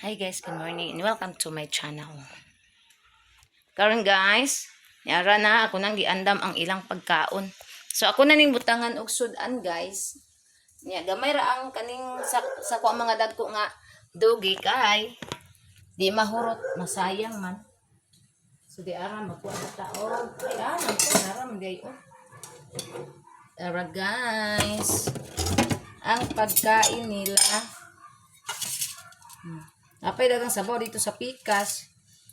Hi guys, good morning and welcome to my channel. Karon guys, yara na ako nang giandam ang ilang pagkaon. So ako na ning butangan og sudan guys. Nya gamay ra ang kaning sa ko ang mga dagko nga dogi kay di mahurot, masayang man. So di ara magkuha ta og ay ara man day oh. Tara guys. Ang pagkain nila apay dagang sabaw dito sa pikas.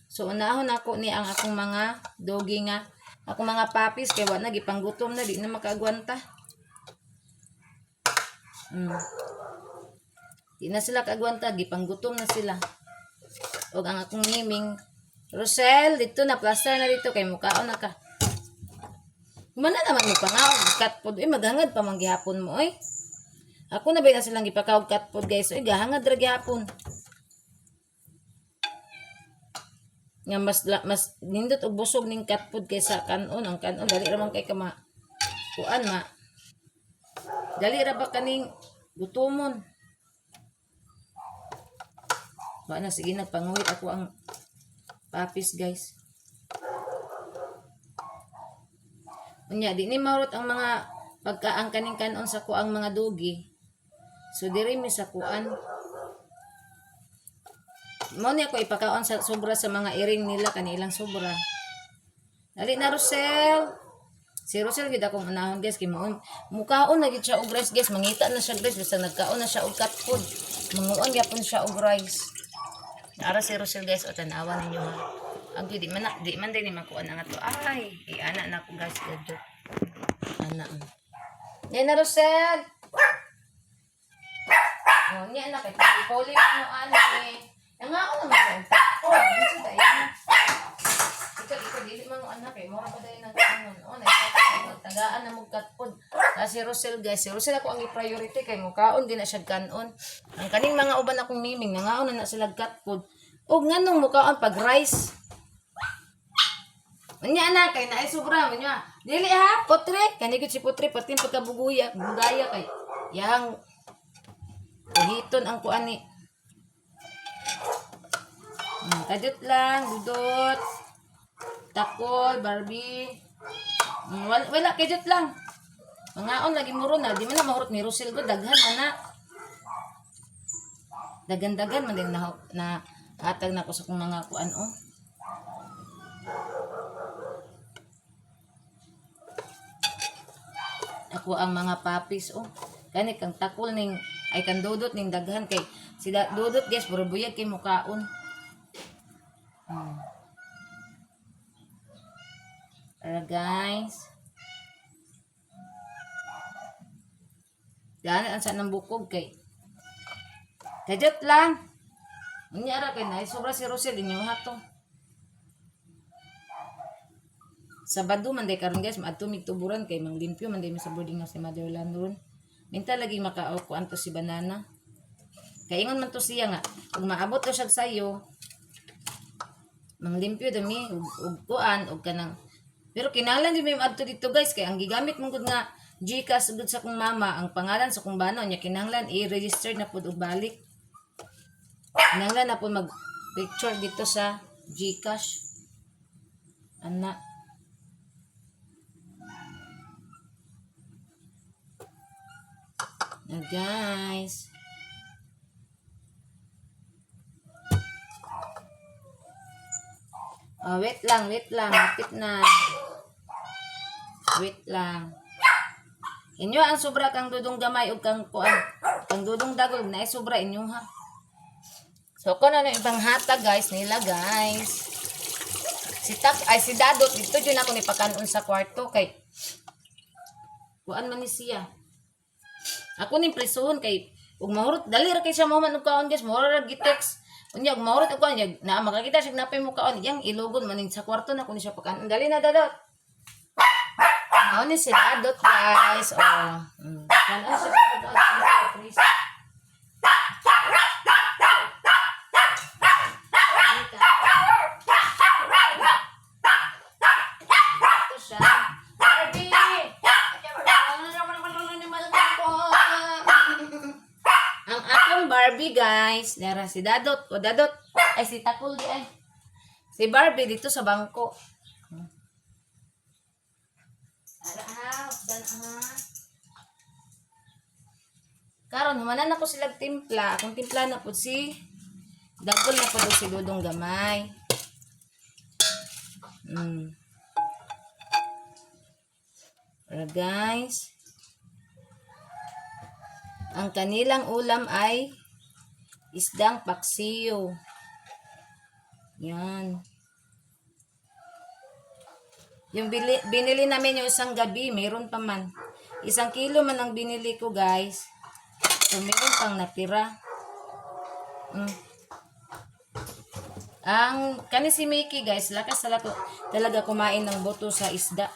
So unahon ako ni ang akong mga dogi nga, akong mga papis kay wa na gipanggutom na di na makaagwanta. Di na sila kaagwanta, gipanggutom na sila. Og ang akong niming Rosel, dito na plaster na dito kay mukaon na ka. Mana naman mo pangaw cat food maghangad pa man gihapon mo oy. Ako na ba na silang gipakaw cat food guys, oy gahangad ra gihapon. Nga mas nindot og busog ning cat food kaysa kanon. Ang kanon dali ra man kay kama kuan ma dali ra ba kaning gutomon. Ba na sige na panguhit ako ang papis guys. Unya di ni mahurot ang mga pagkaang kaning kanon sa kuang mga dogi. So diri mi sa kuan mo ni ako ipakaon sa sobra sa mga iring nila kanilang sobra. Dali na Rosel. Si Rosel gid akong unahon guys kay mukaon na gid siya og rice guys, mangita na siya guys basta nagkaon na siya og cat food. Manguon gyapon siya og rice. Ara si Rosel guys o tanawa ninyo ha. Ang di man din ni makuan ang ato. Ay, ana na ko guys gadto. Ana. Ni na Rosel. Oh, ni ana kay poli mo ani. Ang ako naman oh, dito tayo. Ikaw dili man anak kay mo ra pa dayon nang kanon. Oh, tagaan na mo katpod. Si Rosel guys, si Rosel ako ang i-priority kay mo kaon din na siya kanon. Ang kaning mga uban akong miming nangaon na sila katpod. Og nganong mo kaon pag rice. Unya anak kay naay sobra unya. Dili ha, potre, kanigit si potre pati pagkabuguya, budaya kay yang hiton ang kuan ni. Kadot lang, dudot, takol, Barbie. Wala, kadot lang. Mangaon lagi muro na, di man na mahurot ni Rosel ko, daghan man na. Dagan-dagan man din na hatag na ko sa kong mga kuan oh. Ako ang mga papis oh. Kani kang takol ning ay kan dudot ning daghan kay sila dudot guys puro buyag kay mukaon. Tara guys. Daan ang sa nang bukog kay. Kadjot lang. Unya ra kay na sobra si Rosel inyo hato. Sabado man day karon guys maadto mig tuburan kay manglimpyo man day sa boarding nga si Motherland ron. Minta lagi makakuan to si banana. Kay ingon man to siya nga kung maabot to siya sayo manglimpyo dami og kuan og kanang pero kinahanglan di may adto dito guys kay ang gigamit mong gud nga GCash gud sa kong mama ang pangalan sa kong bano nya kinahanglan i-register na pud og balik. Kinahanglan na pud mag picture dito sa GCash. Ana na guys. Oh, wait lang, lapit na. Wait lang. Inyo ang sobra kang dudong gamay ug kang kuan. Kang dudong dagol na sobra inyo ha. So ko na ibang hatag guys nila guys. Si Dadot dito jud ako ni pakanon sa kwarto kay kuan man ni siya. Ako ning prisuhon kay ug mahurot dali ra kay siya mo man og kaon guys, mo ra gitext. Unya ug mahurot og kaon na makakita sig napay mo kaon yang ilugon man sa kwarto na kun siya pakanon. Dali na Dadot. Ano ni si Dadot guys. Oh. Kan siya sa Barbie guys. guys. Nara si Dadot. O Dadot. Ay si Takul di ay. Si Barbie dito sa bangko. Ara ha. Dan ha. Karon humanan ako sila timpla. Akong timpla na po si Dagol na po si Dudong Gamay. Para guys. Ang kanilang ulam ay isdang paksiyo. Yan. Yung binili namin yung isang gabi, mayroon pa man. 1 kilo man ang binili ko guys. So, meron pang natira. Ang kani si Mickey guys, lakas talaga kumain ng buto sa isda.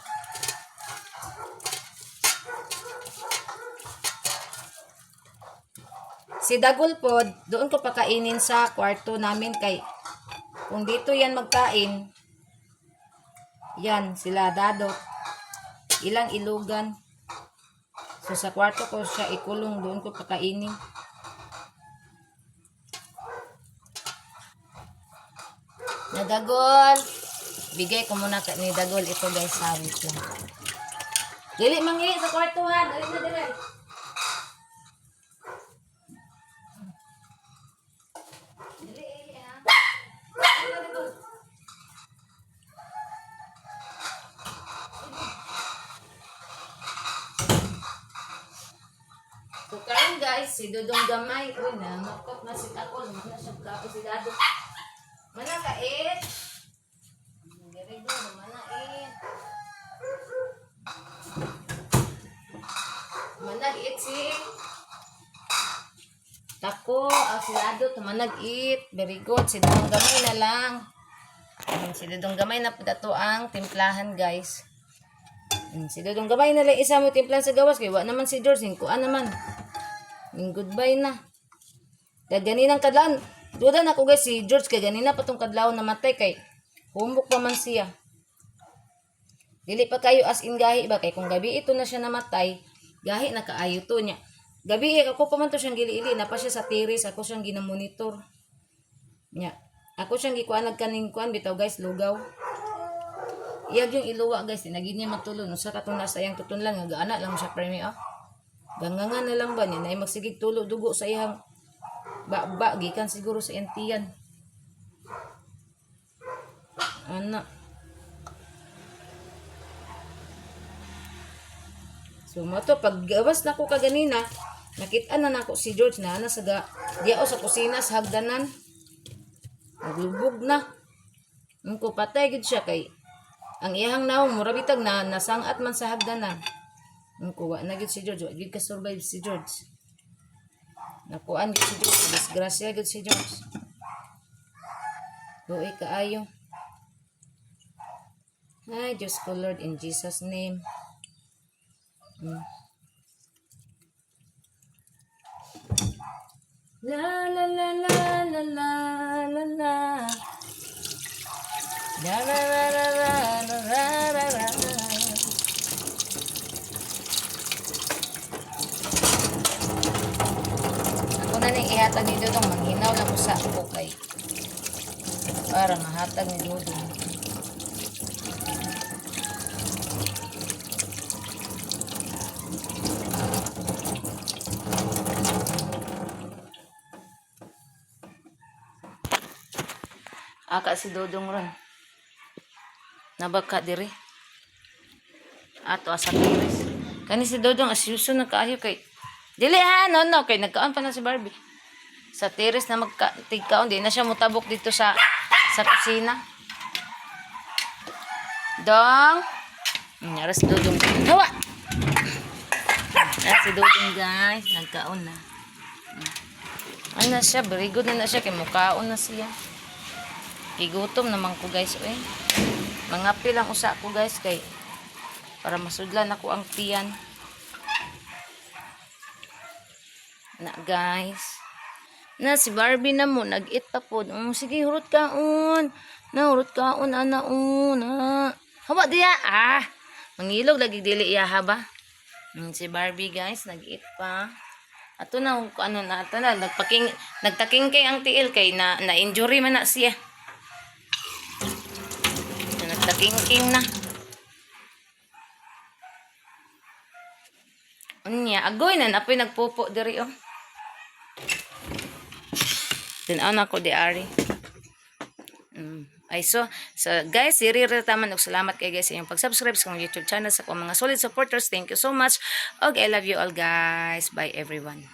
Si Dagol po, doon ko pakainin sa kwarto namin kay kung dito yan magkain, yan sila Dadot, ilang ilugan. So sa kwarto ko siya ikulong, doon ko pakainin. Na Dagol, bigay ko muna ni Dagol ito guys, sabit lang. Dili mangi sa kwarto ha, dali na dali. So karon guys, si Dudong Gamay, uy na, makot na si Takol, mana siya kapo si Dadot. Mana kait? Very good, mana it? Mana it si Tako, si Dadot, manag it. Very good, si Dudong Gamay na lang. Si Dudong Gamay na po dato ang timplahan guys. Si Dudong Gamay na lang isa mo timplahan sa gawas, kaya wa naman si George, kuan naman. Goodbye na. Ganinang kadlaw. Duda na ko guys si George kay ganina pa tong kadlaw namatay kay humok pa man siya. Dili pa kayo as in gahi ba kay kung gabi ito na siya namatay, gahi na kaayo to niya. Gabi ako pa man to siyang gili-ili na pa siya sa tiris, ako siyang ginamonitor. Nya. Ako siyang gikuan nagkaning kuan bitaw guys lugaw. Iyag yung iluwa guys, dinagi niya matulon usa ka tong nasa iyang tutunlan nga gaana lang siya premi Gangangan na lang ba niya na magsigig tulo dugo sa iyang ba gikan siguro sa entiyan. Ana. So mato pag gawas na ko kaganina, nakita na nako si George na ana sa diao sa kusina sa hagdanan. Naglubog na. Ko patay gid siya kay ang iyang naong murabitag na nasangat man sa hagdanan. Kuha na gid si George, wa gid ka survive si George. Nakuan gid si George, disgrasya gid si George. Tuoy kaayo. Ay, Diyos ko Lord, in Jesus name. La la la la la la la la. La la la la la la la la. Na ning ihatag ni Dudong, manghinaw lang ko sa ako kay para mahatag ni Dudong. Aka si Dudong ron. Nabaka diri. Ato asa tiris. Kani si Dudong asyuso na kaayo kay dili ha, no, kay nagkaon pa na si Barbie. Sa terrace na magtigkaon, di na siya mutabok dito sa kusina. Dong. Naras Dudong. Hawa! Si Dudong guys, nagkaon na. Ano siya, very good na siya, kay mukaon na siya. Kigutom naman ko guys, Mangapi lang usa ko guys, kay para masudlan ako ang tiyan. Na guys na si Barbie na mo nag-eat pa po. Sige hurot kaon na hurot kaon ana una hawa diya mangilog lagi dili iya ha ba. Si Barbie guys nag-eat pa Ato na kung ano na ato na nagtaking kay ang tiil kay na injury man na siya. Nagtaking na. Unya, agoy na napoy nagpupo diri oh. Tinaw na ko di ari. Ay so guys, taman og salamat kay guys sa inyong pag-subscribe sa akong YouTube channel sa akong mga solid supporters. Thank you so much. Og I love you all guys. Bye everyone.